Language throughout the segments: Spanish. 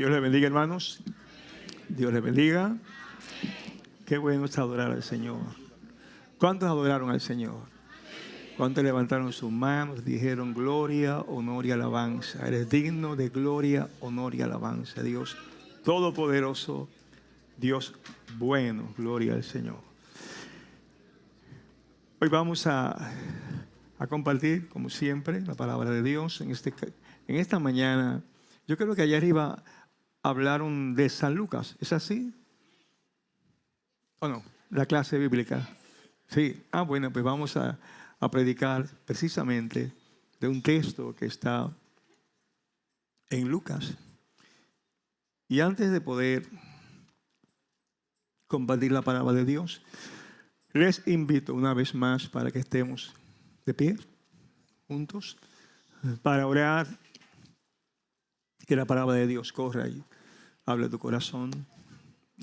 Dios les bendiga, hermanos. Dios les bendiga. Qué bueno es adorar al Señor. ¿Cuántos adoraron al Señor? ¿Cuántos levantaron sus manos? Dijeron gloria, honor y alabanza. Eres digno de gloria, honor y alabanza. Dios todopoderoso, Dios bueno. Gloria al Señor. Hoy vamos a compartir, como siempre, la palabra de Dios. En esta mañana, yo creo que allá arriba hablaron de San Lucas. ¿Es así? ¿O no? La clase bíblica. Sí. Bueno, pues vamos a predicar precisamente de un texto que está en Lucas. Y antes de poder compartir la palabra de Dios, les invito una vez más para que estemos de pie, juntos, para orar, que la palabra de Dios corra y hable tu corazón,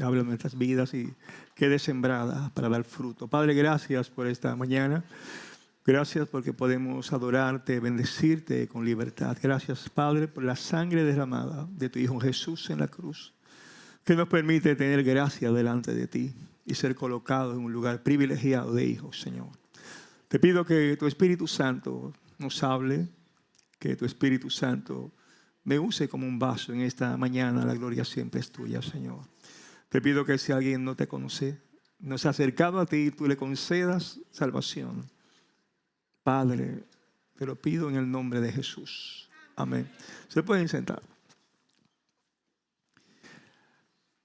hable de nuestras vidas y quede sembrada para dar fruto. Padre, gracias por esta mañana. Gracias porque podemos adorarte, bendecirte con libertad. Gracias, Padre, por la sangre derramada de tu Hijo Jesús en la cruz, que nos permite tener gracia delante de ti y ser colocados en un lugar privilegiado de hijos, Señor. Te pido que tu Espíritu Santo nos hable, que tu Espíritu Santo me use como un vaso en esta mañana. La gloria siempre es tuya, Señor. Te pido que si alguien no te conoce, no se ha acercado a ti, tú le concedas salvación. Padre, te lo pido en el nombre de Jesús. Amén. Se pueden sentar.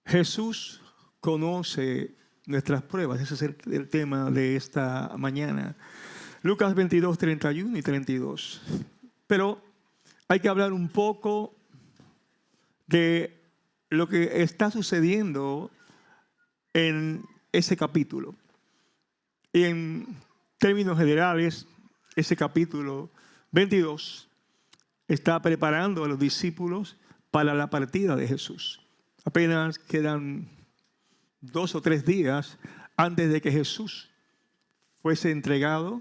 Jesús conoce nuestras pruebas. Ese es el tema de esta mañana. Lucas 22, 31 y 32. Pero hay que hablar un poco de lo que está sucediendo en ese capítulo. Y en términos generales, ese capítulo 22 está preparando a los discípulos para la partida de Jesús. Apenas quedan 2 o 3 días antes de que Jesús fuese entregado,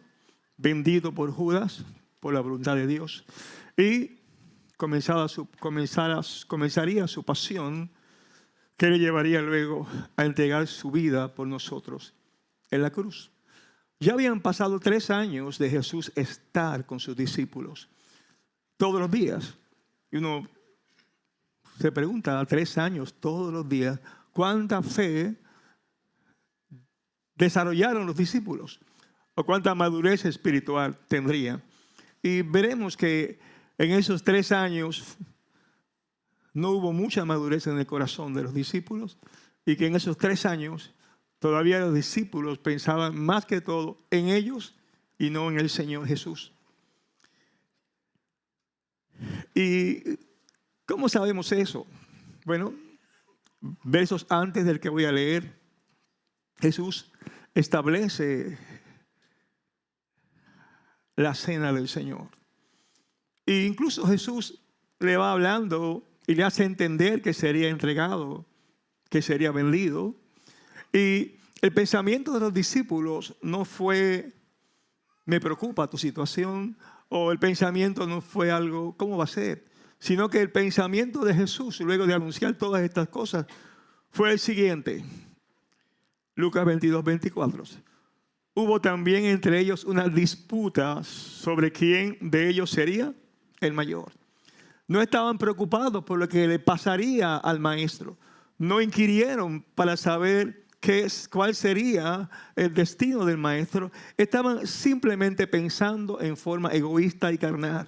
vendido por Judas, por la voluntad de Dios, y comenzaría su pasión, que le llevaría luego a entregar su vida por nosotros en la cruz. Ya habían pasado 3 años de Jesús estar con sus discípulos todos los días. Y uno se pregunta, 3 años todos los días, ¿cuánta fe desarrollaron los discípulos? ¿O cuánta madurez espiritual tendrían? Y veremos que en esos 3 años no hubo mucha madurez en el corazón de los discípulos, y que en esos 3 años todavía los discípulos pensaban más que todo en ellos y no en el Señor Jesús. ¿Y cómo sabemos eso? Bueno, versos antes del que voy a leer, Jesús establece la cena del Señor. E incluso Jesús le va hablando y le hace entender que sería entregado, que sería vendido. Y el pensamiento de los discípulos no fue, me preocupa tu situación, o el pensamiento no fue algo, ¿cómo va a ser? Sino que el pensamiento de Jesús, luego de anunciar todas estas cosas, fue el siguiente. Lucas 22, 24. Hubo también entre ellos una disputa sobre quién de ellos sería el mayor. No estaban preocupados por lo que le pasaría al maestro. No inquirieron para saber cuál sería el destino del maestro. Estaban simplemente pensando en forma egoísta y carnal.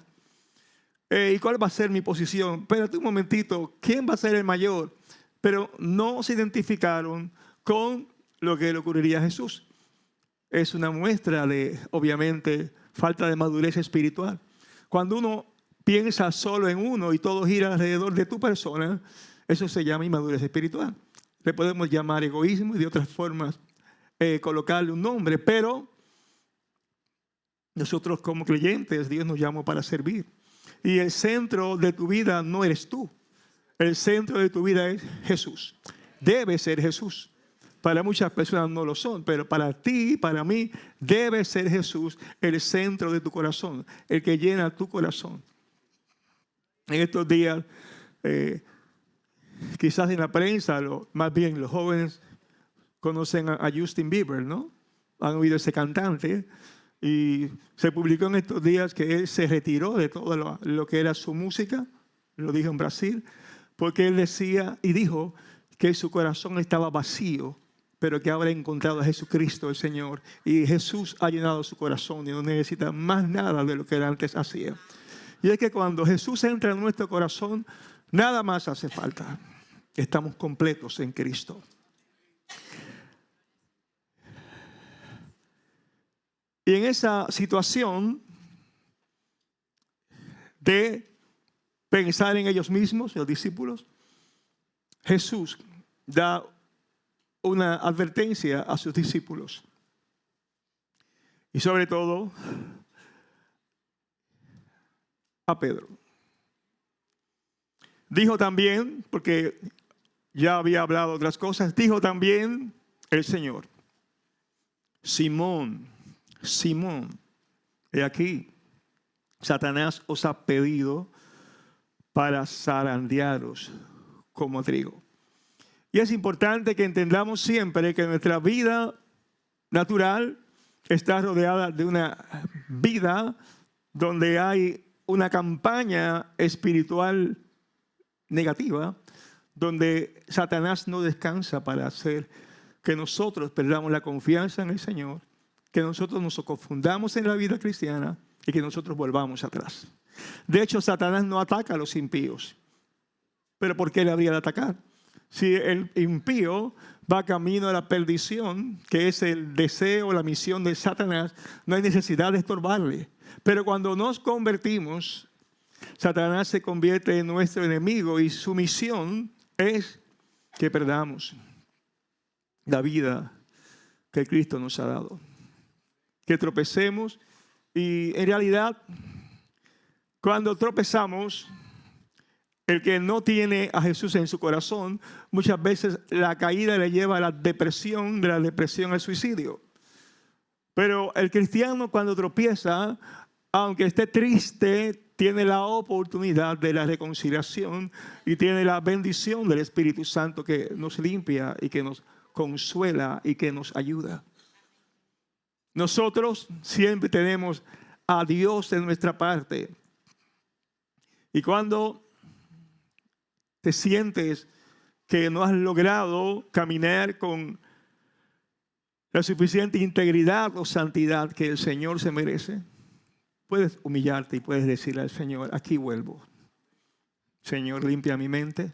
¿Y cuál va a ser mi posición? Espérate un momentito, ¿quién va a ser el mayor? Pero no se identificaron con lo que le ocurriría a Jesús. Es una muestra de, obviamente, falta de madurez espiritual. Cuando uno piensa solo en uno y todo gira alrededor de tu persona, eso se llama inmadurez espiritual. Le podemos llamar egoísmo y de otras formas colocarle un nombre, pero nosotros como creyentes, Dios nos llamó para servir. Y el centro de tu vida no eres tú. El centro de tu vida es Jesús. Debe ser Jesús. Para muchas personas no lo son, pero para ti, para mí, debe ser Jesús el centro de tu corazón, el que llena tu corazón. En estos días quizás en la prensa, más bien los jóvenes conocen a Justin Bieber, ¿no? Han oído ese cantante. Y se publicó en estos días que él se retiró de todo lo que era su música, lo dijo en Brasil, porque él decía y dijo que su corazón estaba vacío, pero que ahora ha encontrado a Jesucristo el Señor. Y Jesús ha llenado su corazón y no necesita más nada de lo que él antes hacía. Y es que cuando Jesús entra en nuestro corazón, nada más hace falta. Estamos completos en Cristo. Y en esa situación de pensar en ellos mismos, los discípulos, Jesús da una advertencia a sus discípulos. Y sobre todo a Pedro. Dijo también, porque ya había hablado otras cosas, dijo también el Señor: Simón, Simón, he aquí, Satanás os ha pedido para zarandearos como trigo. Y es importante que entendamos siempre que nuestra vida natural está rodeada de una vida donde hay una campaña espiritual negativa, donde Satanás no descansa para hacer que nosotros perdamos la confianza en el Señor, que nosotros nos confundamos en la vida cristiana y que nosotros volvamos atrás. De hecho, Satanás no ataca a los impíos. ¿Pero por qué le habría de atacar? Si el impío va camino a la perdición, que es el deseo, la misión de Satanás, no hay necesidad de estorbarle. Pero cuando nos convertimos, Satanás se convierte en nuestro enemigo y su misión es que perdamos la vida que Cristo nos ha dado. Que tropecemos y en realidad cuando tropezamos, el que no tiene a Jesús en su corazón, muchas veces la caída le lleva a la depresión, de la depresión al suicidio. Pero el cristiano cuando tropieza, aunque esté triste, tiene la oportunidad de la reconciliación y tiene la bendición del Espíritu Santo que nos limpia y que nos consuela y que nos ayuda. Nosotros siempre tenemos a Dios en nuestra parte. Y cuando te sientes que no has logrado caminar con la suficiente integridad o santidad que el Señor se merece, puedes humillarte y puedes decirle al Señor: aquí vuelvo. Señor, limpia mi mente,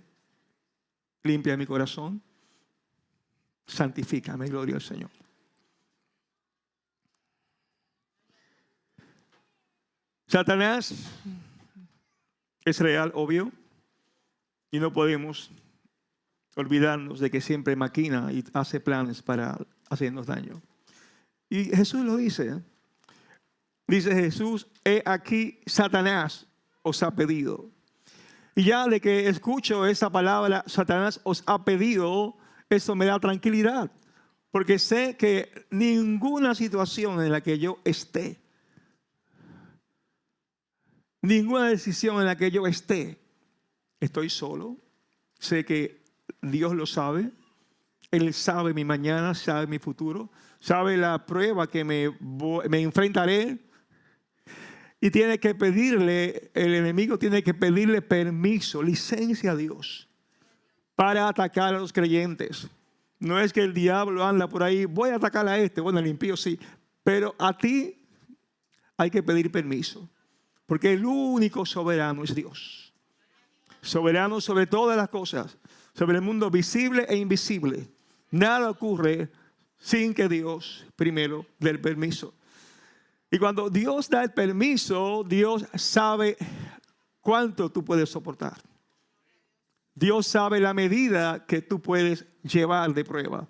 limpia mi corazón, santifícame, gloria al Señor. Satanás es real, obvio, y no podemos olvidarnos de que siempre maquina y hace planes para hacernos daño. Y Jesús lo dice. Dice Jesús: he aquí, Satanás os ha pedido. Y ya de que escucho esa palabra, Satanás os ha pedido, eso me da tranquilidad. Porque sé que ninguna situación en la que yo esté, ninguna decisión en la que yo esté, estoy solo. Sé que Dios lo sabe. Él sabe mi mañana, sabe mi futuro, sabe la prueba que me enfrentaré. Y tiene que pedirle, el enemigo tiene que pedirle permiso, licencia a Dios para atacar a los creyentes. No es que el diablo anda por ahí, voy a atacar a este, bueno, el impío sí, pero a ti hay que pedir permiso. Porque el único soberano es Dios. Soberano sobre todas las cosas, sobre el mundo visible e invisible. Nada ocurre sin que Dios primero dé el permiso. Y cuando Dios da el permiso, Dios sabe cuánto tú puedes soportar. Dios sabe la medida que tú puedes llevar de prueba.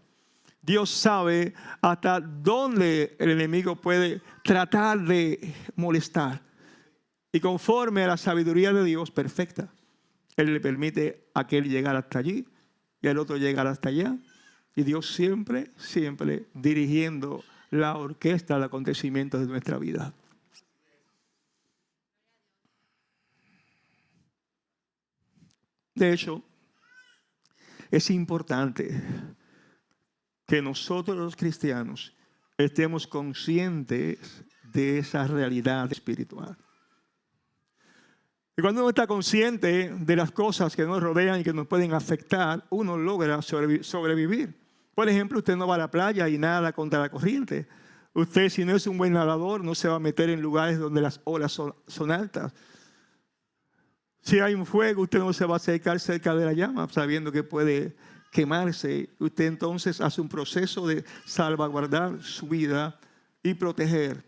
Dios sabe hasta dónde el enemigo puede tratar de molestar. Y conforme a la sabiduría de Dios perfecta, Él le permite a aquel llegar hasta allí y al otro llegar hasta allá. Y Dios siempre, siempre dirigiendo la orquesta de acontecimientos de nuestra vida. De hecho, es importante que nosotros los cristianos estemos conscientes de esa realidad espiritual. Y cuando uno está consciente de las cosas que nos rodean y que nos pueden afectar, uno logra sobrevivir. Por ejemplo, usted no va a la playa y nada contra la corriente. Usted, si no es un buen nadador, no se va a meter en lugares donde las olas son altas. Si hay un fuego, usted no se va a acercar cerca de la llama, sabiendo que puede quemarse. Usted entonces hace un proceso de salvaguardar su vida y proteger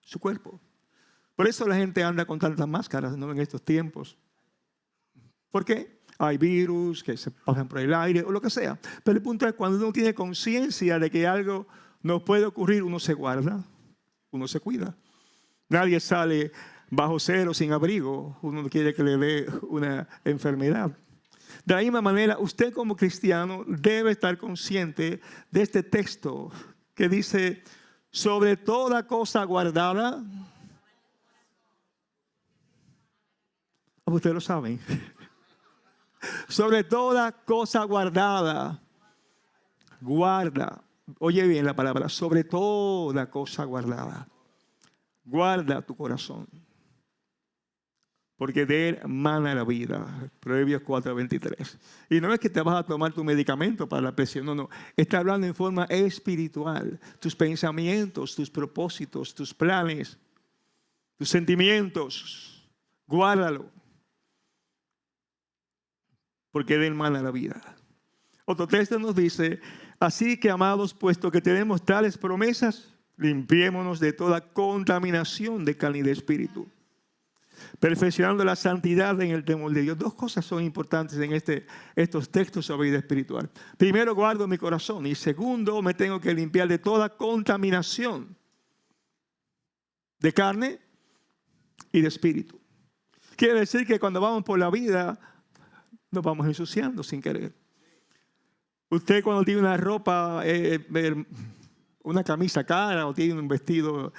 su cuerpo. Por eso la gente anda con tantas máscaras, ¿no?, en estos tiempos. ¿Por qué? Hay virus que se pasan por el aire o lo que sea. Pero el punto es, cuando uno tiene conciencia de que algo nos puede ocurrir, uno se guarda, uno se cuida. Nadie sale bajo cero sin abrigo. Uno no quiere que le dé una enfermedad. De la misma manera, usted como cristiano debe estar consciente de este texto que dice, sobre toda cosa guardada. Ustedes lo saben. Sobre toda cosa guardada. Guarda. Oye bien la palabra. Sobre toda cosa guardada. Guarda tu corazón. Porque de él mana la vida. Proverbios 4:23. Y no es que te vas a tomar tu medicamento para la presión. No, no. Está hablando en forma espiritual. Tus pensamientos, tus propósitos, tus planes, tus sentimientos. Guárdalo. Porque de él mana la vida. Otro texto nos dice, así que, amados, puesto que tenemos tales promesas, limpiémonos de toda contaminación de carne y de espíritu, perfeccionando la santidad en el temor de Dios. Dos cosas son importantes en estos textos sobre vida espiritual. Primero, guardo mi corazón. Y segundo, me tengo que limpiar de toda contaminación de carne y de espíritu. Quiere decir que cuando vamos por la vida, nos vamos ensuciando sin querer. Usted, cuando tiene una ropa, una camisa cara o tiene un vestido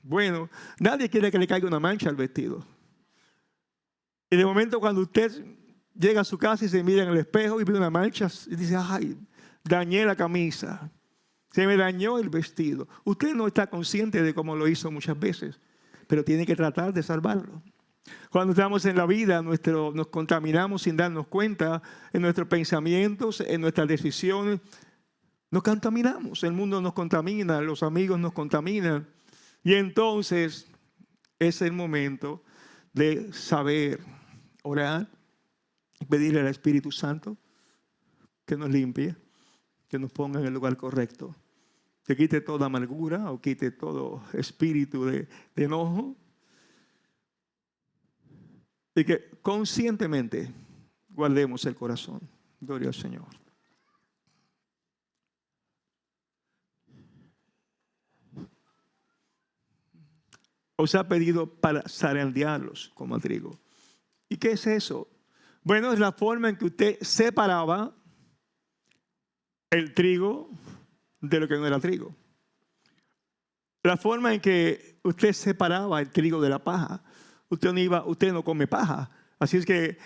bueno, nadie quiere que le caiga una mancha al vestido. Y de momento, cuando usted llega a su casa y se mira en el espejo y ve una mancha, y dice, ay, dañé la camisa, se me dañó el vestido. Usted no está consciente de cómo lo hizo muchas veces, pero tiene que tratar de salvarlo. Cuando estamos en la vida, nos contaminamos sin darnos cuenta, en nuestros pensamientos, en nuestras decisiones. Nos contaminamos, el mundo nos contamina, los amigos nos contaminan. Y entonces es el momento de saber orar y pedirle al Espíritu Santo que nos limpie, que nos ponga en el lugar correcto, que quite toda amargura o quite todo espíritu de enojo. Y que conscientemente guardemos el corazón. Gloria al Señor. Os ha pedido para zarandearlos como a trigo. ¿Y qué es eso? Bueno, es la forma en que usted separaba el trigo de lo que no era trigo. La forma en que usted separaba el trigo de la paja. Usted no come paja. Así es que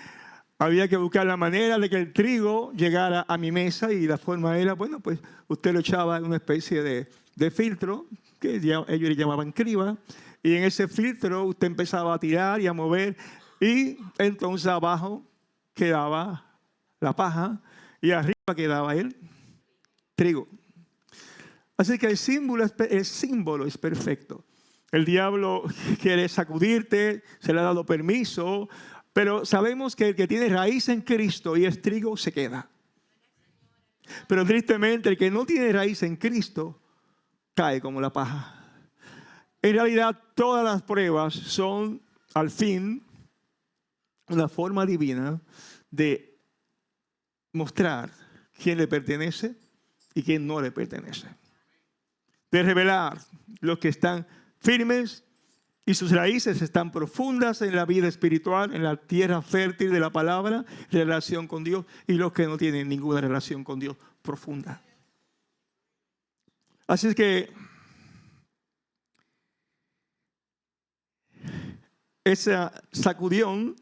había que buscar la manera de que el trigo llegara a mi mesa, y la forma era, bueno, pues usted lo echaba en una especie de filtro que ellos le llamaban criba, y en ese filtro usted empezaba a tirar y a mover, y entonces abajo quedaba la paja y arriba quedaba el trigo. Así que el símbolo es perfecto. El diablo quiere sacudirte, se le ha dado permiso, pero sabemos que el que tiene raíz en Cristo y es trigo se queda. Pero tristemente el que no tiene raíz en Cristo cae como la paja. En realidad todas las pruebas son al fin una forma divina de mostrar quién le pertenece y quién no le pertenece. De revelar los que están firmes y sus raíces están profundas en la vida espiritual, en la tierra fértil de la palabra, relación con Dios, y los que no tienen ninguna relación con Dios profunda. Así es que esa sacudión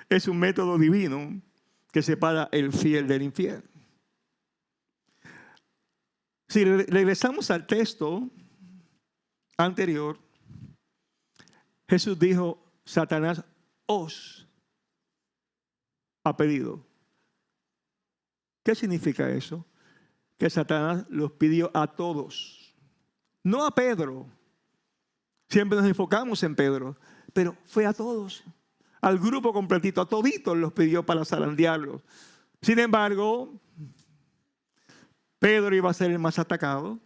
es un método divino que separa el fiel del infiel. Si regresamos al texto anterior, Jesús dijo, Satanás os ha pedido. ¿Qué significa eso? Que Satanás los pidió a todos, no a Pedro. Siempre nos enfocamos en Pedro, pero fue a todos, al grupo completito, a toditos los pidió para zarandearlos. Sin embargo, Pedro iba a ser el más atacado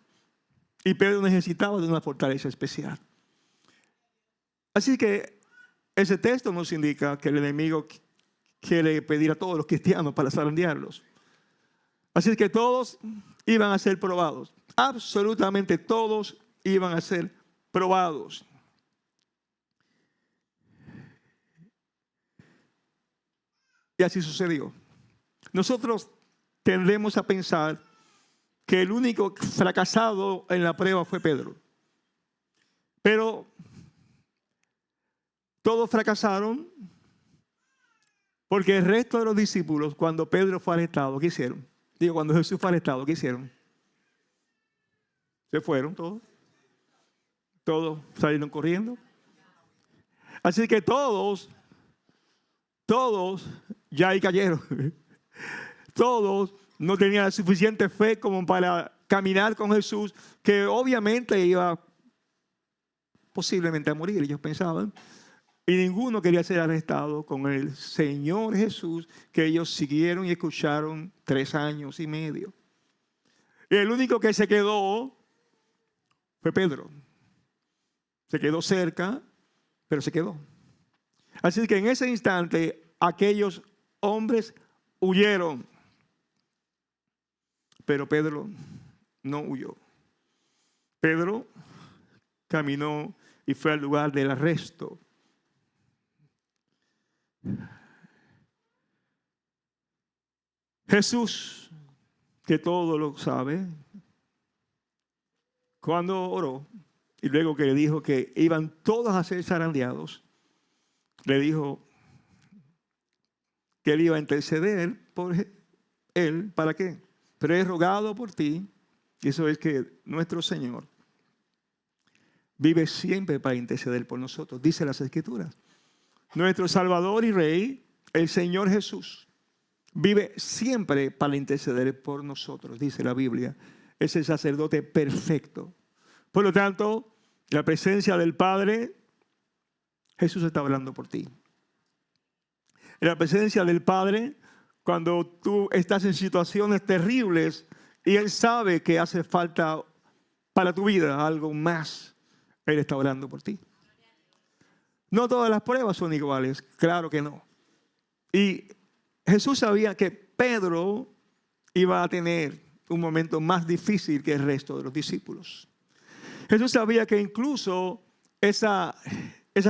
y Pedro necesitaba de una fortaleza especial. Así que ese texto nos indica que el enemigo quiere pedir a todos los cristianos para zarandearlos. Así que todos iban a ser probados. Absolutamente todos iban a ser probados. Y así sucedió. Nosotros tendemos a pensar que el único fracasado en la prueba fue Pedro. Pero todos fracasaron porque el resto de los discípulos, cuando Pedro fue arrestado, ¿qué hicieron? Digo, cuando Jesús fue arrestado, ¿qué hicieron? Se fueron todos. Todos salieron corriendo. Así que todos ya ahí cayeron. Todos no tenían suficiente fe como para caminar con Jesús, que obviamente iba posiblemente a morir, ellos pensaban. Y ninguno quería ser arrestado con el Señor Jesús, que ellos siguieron y escucharon 3 años y medio. Y el único que se quedó fue Pedro. Se quedó cerca, pero se quedó. Así que en ese instante, aquellos hombres huyeron. Pero Pedro no huyó. Pedro caminó y fue al lugar del arresto. Jesús, que todo lo sabe, cuando oró y luego que le dijo que iban todos a ser zarandeados, le dijo que él iba a interceder por él. ¿Para qué? Pero he rogado por ti, y eso es que nuestro Señor vive siempre para interceder por nosotros, dice las Escrituras. Nuestro Salvador y Rey, el Señor Jesús, vive siempre para interceder por nosotros, dice la Biblia. Es el sacerdote perfecto. Por lo tanto, la presencia del Padre, Jesús está hablando por ti. En la presencia del Padre, cuando tú estás en situaciones terribles y Él sabe que hace falta para tu vida algo más, Él está orando por ti. No todas las pruebas son iguales, claro que no. Y Jesús sabía que Pedro iba a tener un momento más difícil que el resto de los discípulos. Jesús sabía que incluso esa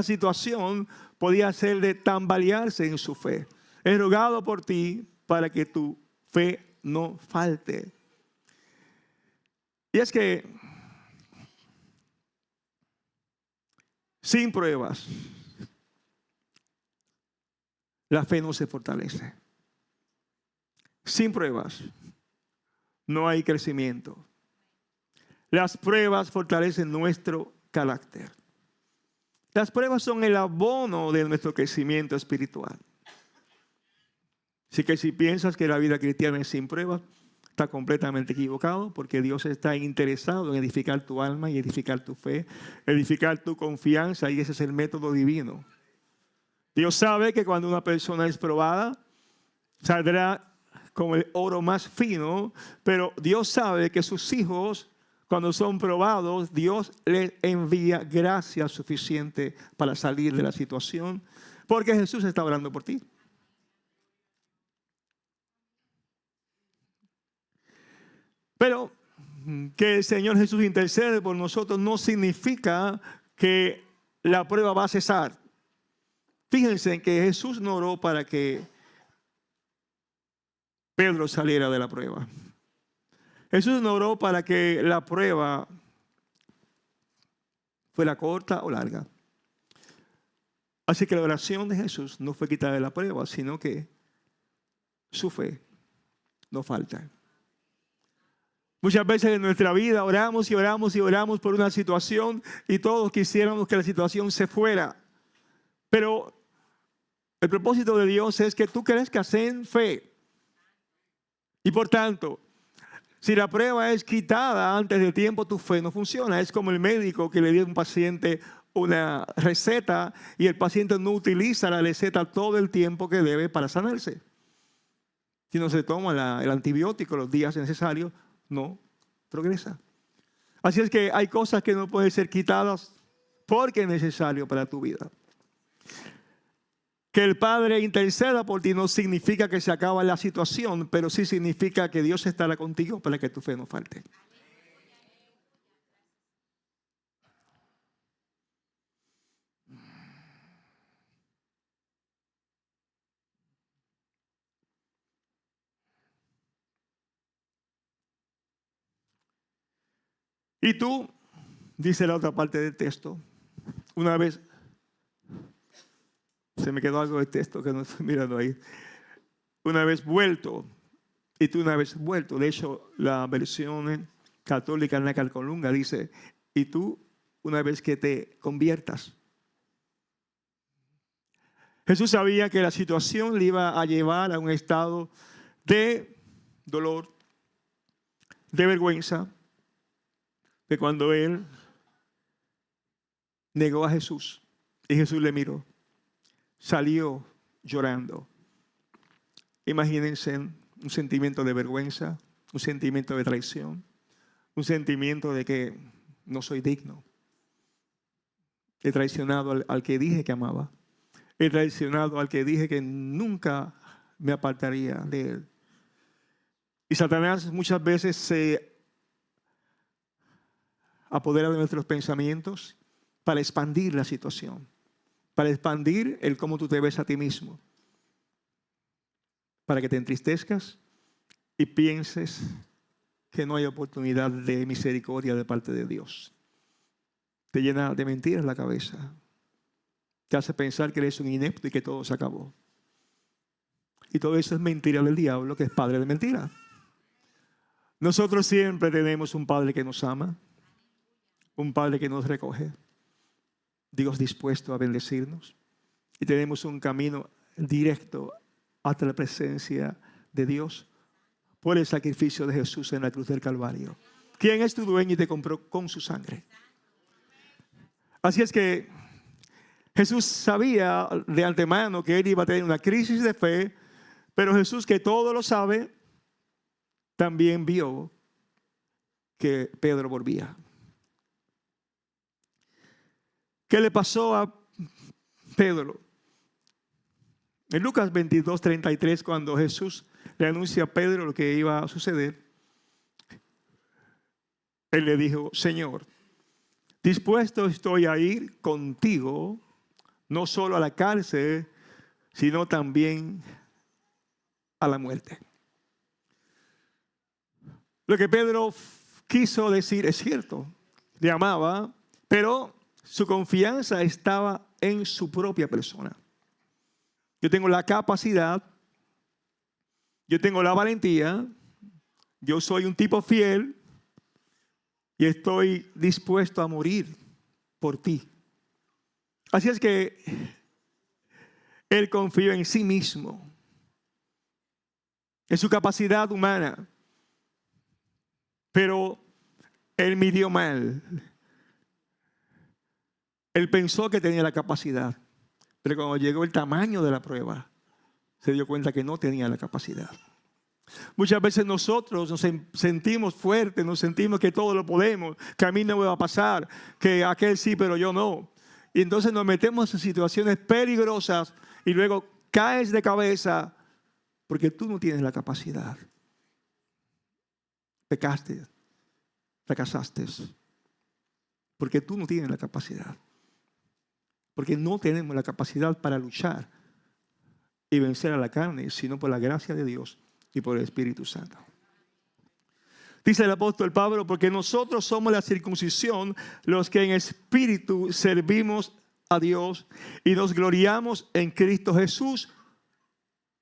situación podía hacer de tambalearse en su fe. He rogado por ti para que tu fe no falte. Y es que sin pruebas, la fe no se fortalece. Sin pruebas, no hay crecimiento. Las pruebas fortalecen nuestro carácter. Las pruebas son el abono de nuestro crecimiento espiritual. Así que si piensas que la vida cristiana es sin pruebas, está completamente equivocado, porque Dios está interesado en edificar tu alma y edificar tu fe, edificar tu confianza, y ese es el método divino. Dios sabe que cuando una persona es probada, saldrá como el oro más fino, pero Dios sabe que sus hijos, cuando son probados, Dios les envía gracia suficiente para salir de la situación, porque Jesús está orando por ti. Pero que el Señor Jesús intercede por nosotros no significa que la prueba va a cesar. Fíjense que Jesús no oró para que Pedro saliera de la prueba. Jesús no oró para que la prueba fuera corta o larga. Así que la oración de Jesús no fue quitarle la prueba, sino que su fe no falta. Muchas veces en nuestra vida oramos y oramos y oramos por una situación y todos quisiéramos que la situación se fuera. Pero el propósito de Dios es que tú crezcas en fe. Y por tanto, si la prueba es quitada antes de tiempo, tu fe no funciona. Es como el médico que le dio a un paciente una receta y el paciente no utiliza la receta todo el tiempo que debe para sanarse. Si no se toma el antibiótico los días necesarios, no progresa. Así es que hay cosas que no pueden ser quitadas porque es necesario para tu vida. Que el Padre interceda por ti no significa que se acaba la situación, pero sí significa que Dios estará contigo para que tu fe no falte. Y tú, dice la otra parte del texto, una vez, se me quedó algo del texto que no estoy mirando ahí, una vez vuelto, y tú una vez vuelto, de hecho la versión católica en la Calcolunga dice, y tú una vez que te conviertas. Jesús sabía que la situación le iba a llevar a un estado de dolor, de vergüenza, que cuando él negó a Jesús y Jesús le miró, salió llorando. Imagínense un sentimiento de vergüenza, un sentimiento de traición, un sentimiento de que no soy digno. He traicionado al que dije que amaba. He traicionado al que dije que nunca me apartaría de él. Y Satanás muchas veces se apodera de nuestros pensamientos para expandir la situación, para expandir el cómo tú te ves a ti mismo, para que te entristezcas y pienses que no hay oportunidad de misericordia de parte de Dios. Te llena de mentiras la cabeza, te hace pensar que eres un inepto y que todo se acabó. Y todo eso es mentira del diablo, que es padre de mentira. Nosotros siempre tenemos un Padre que nos ama, un Padre que nos recoge, Dios dispuesto a bendecirnos, y tenemos un camino directo hasta la presencia de Dios por el sacrificio de Jesús en la cruz del Calvario. ¿Quién es tu dueño y te compró con su sangre? Así es que Jesús sabía de antemano que él iba a tener una crisis de fe, pero Jesús, que todo lo sabe, también vio que Pedro volvía. ¿Qué le pasó a Pedro? En Lucas 22:33, cuando Jesús le anuncia a Pedro lo que iba a suceder, él le dijo, Señor, dispuesto estoy a ir contigo, no solo a la cárcel, sino también a la muerte. Lo que Pedro quiso decir es cierto, le amaba, pero su confianza estaba en su propia persona. Yo tengo la capacidad, yo tengo la valentía, yo soy un tipo fiel y estoy dispuesto a morir por ti. Así es que él confió en sí mismo, en su capacidad humana, pero él midió mal. Él pensó que tenía la capacidad, pero cuando llegó el tamaño de la prueba, se dio cuenta que no tenía la capacidad. Muchas veces nosotros nos sentimos fuertes, nos sentimos que todo lo podemos, que a mí no me va a pasar, que aquel sí, pero yo no. Y entonces nos metemos en situaciones peligrosas y luego caes de cabeza porque tú no tienes la capacidad. Pecaste, fracasaste, porque tú no tienes la capacidad. Porque no tenemos la capacidad para luchar y vencer a la carne, sino por la gracia de Dios y por el Espíritu Santo. Dice el apóstol Pablo, porque nosotros somos la circuncisión, los que en espíritu servimos a Dios y nos gloriamos en Cristo Jesús.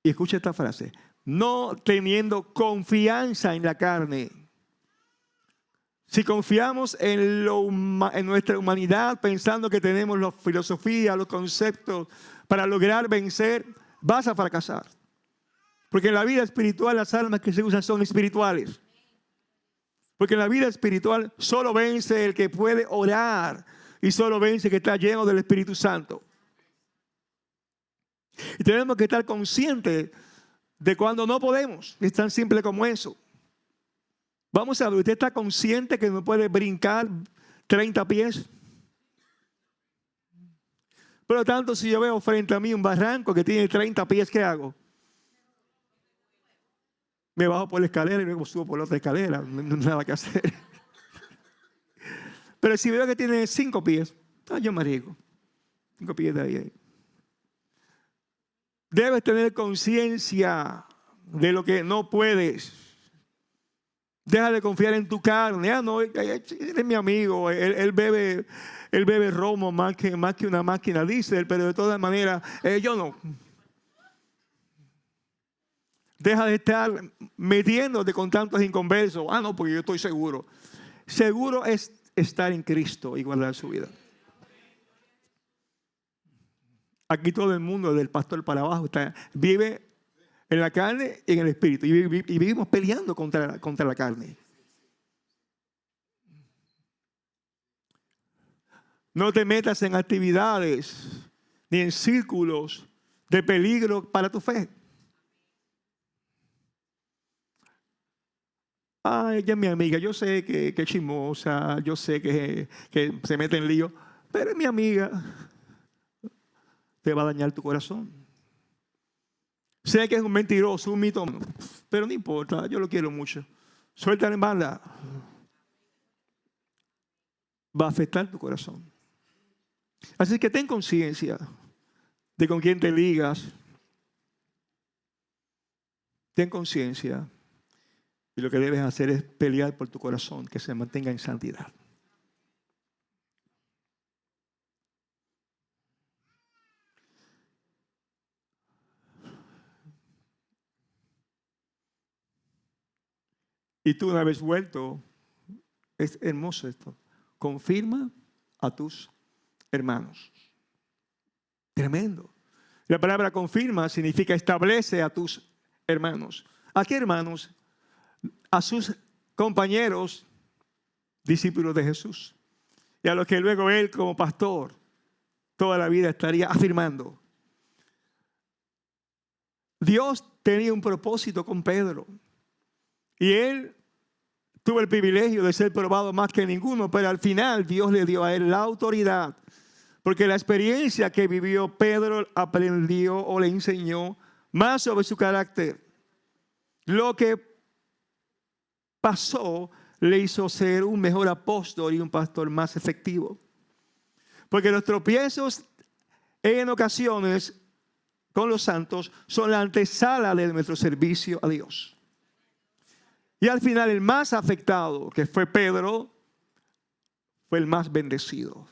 Y escucha esta frase: no teniendo confianza en la carne. Si confiamos en nuestra humanidad, pensando que tenemos la filosofía, los conceptos para lograr vencer, vas a fracasar. Porque en la vida espiritual las armas que se usan son espirituales. Porque en la vida espiritual solo vence el que puede orar y solo vence el que está lleno del Espíritu Santo. Y tenemos que estar conscientes de cuando no podemos. Es tan simple como eso. Vamos a ver, ¿usted está consciente que no puede brincar 30 pies? Por lo tanto, si yo veo frente a mí un barranco que tiene 30 pies, ¿qué hago? Me bajo por la escalera y luego subo por la otra escalera. No hay nada que hacer. Pero si veo que tiene 5 pies, yo me arriesgo. 5 pies de ahí. Debes tener conciencia de lo que no puedes. Deja de confiar en tu carne. No, él es mi amigo. Él bebe romo más que una máquina diésel, pero de todas maneras, yo no. Deja de estar metiéndote con tantos inconversos. No, porque yo estoy seguro. Seguro es estar en Cristo y guardar su vida. Aquí todo el mundo, del pastor para abajo, vive en la carne y en el espíritu. Y vivimos peleando contra la carne. No te metas en actividades ni en círculos de peligro para tu fe. Ella es mi amiga. Yo sé que es chismosa. Yo sé que se mete en lío. Pero es mi amiga. Te va a dañar tu corazón. Sé que es un mentiroso, un mitómano, pero no importa, yo lo quiero mucho. Suéltale en banda. Va a afectar tu corazón. Así que ten conciencia de con quién te ligas. Ten conciencia. Y lo que debes hacer es pelear por tu corazón, que se mantenga en santidad. Y tú, una vez vuelto, es hermoso esto, confirma a tus hermanos. Tremendo. La palabra confirma significa establece a tus hermanos. ¿A qué hermanos? A sus compañeros, discípulos de Jesús. Y a los que luego él, como pastor, toda la vida estaría afirmando. Dios tenía un propósito con Pedro. Y él tuvo el privilegio de ser probado más que ninguno, pero al final Dios le dio a él la autoridad. Porque la experiencia que vivió Pedro aprendió o le enseñó más sobre su carácter. Lo que pasó le hizo ser un mejor apóstol y un pastor más efectivo. Porque los tropiezos en ocasiones con los santos son la antesala de nuestro servicio a Dios. Y al final el más afectado, que fue Pedro, fue el más bendecido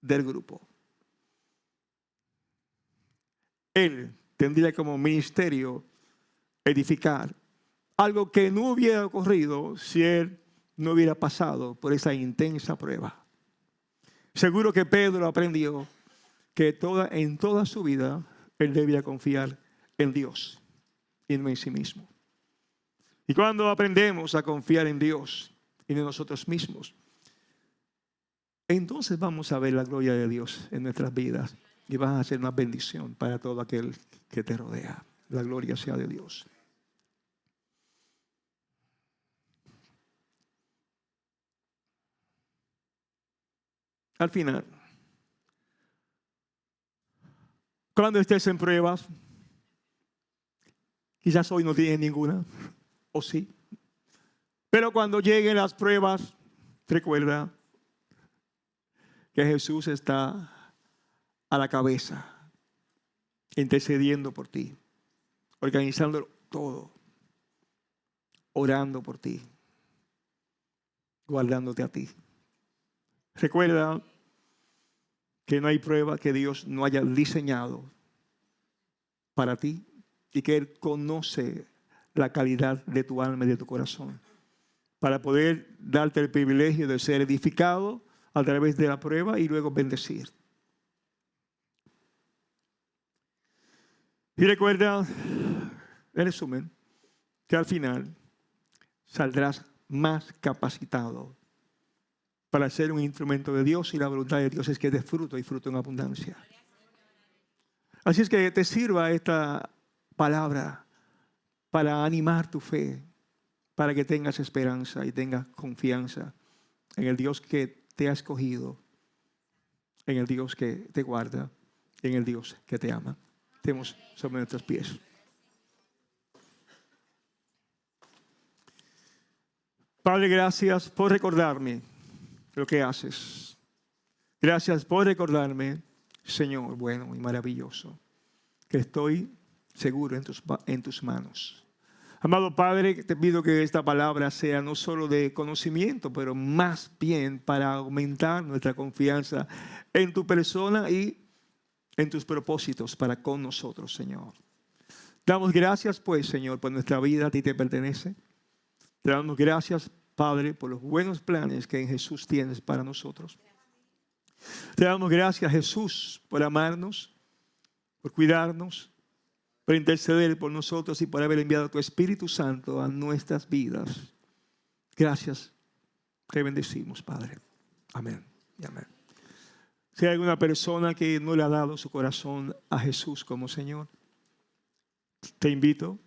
del grupo. Él tendría como ministerio edificar algo que no hubiera ocurrido si él no hubiera pasado por esa intensa prueba. Seguro que Pedro aprendió que en toda su vida él debía confiar en Dios y no en sí mismo. Y cuando aprendemos a confiar en Dios y en nosotros mismos, entonces vamos a ver la gloria de Dios en nuestras vidas y vas a ser una bendición para todo aquel que te rodea. La gloria sea de Dios. Al final, cuando estés en pruebas, quizás hoy no tienes ninguna, o sí, pero cuando lleguen las pruebas, recuerda que Jesús está a la cabeza, intercediendo por ti, organizando todo, orando por ti, guardándote a ti. Recuerda que no hay prueba que Dios no haya diseñado para ti y que Él conoce la calidad de tu alma y de tu corazón para poder darte el privilegio de ser edificado a través de la prueba y luego bendecir. Y recuerda, en resumen, que al final saldrás más capacitado para ser un instrumento de Dios, y la voluntad de Dios es que dé fruto y fruto en abundancia. Así es que te sirva esta palabra para animar tu fe, para que tengas esperanza y tengas confianza en el Dios que te ha escogido, en el Dios que te guarda, en el Dios que te ama. Estemos sobre nuestros pies. Padre, gracias por recordarme lo que haces. Gracias por recordarme, Señor bueno y maravilloso, que estoy seguro en tus manos. Amado Padre, te pido que esta palabra sea no solo de conocimiento, pero más bien para aumentar nuestra confianza en tu persona y en tus propósitos para con nosotros, Señor. Damos gracias, pues, Señor, por nuestra vida a ti te pertenece. Te damos gracias, Padre, por los buenos planes que en Jesús tienes para nosotros. Te damos gracias, Jesús, por amarnos, por cuidarnos, por interceder por nosotros y por haber enviado tu Espíritu Santo a nuestras vidas. Gracias. Te bendecimos, Padre. Amén y amén. Si hay alguna persona que no le ha dado su corazón a Jesús como Señor, te invito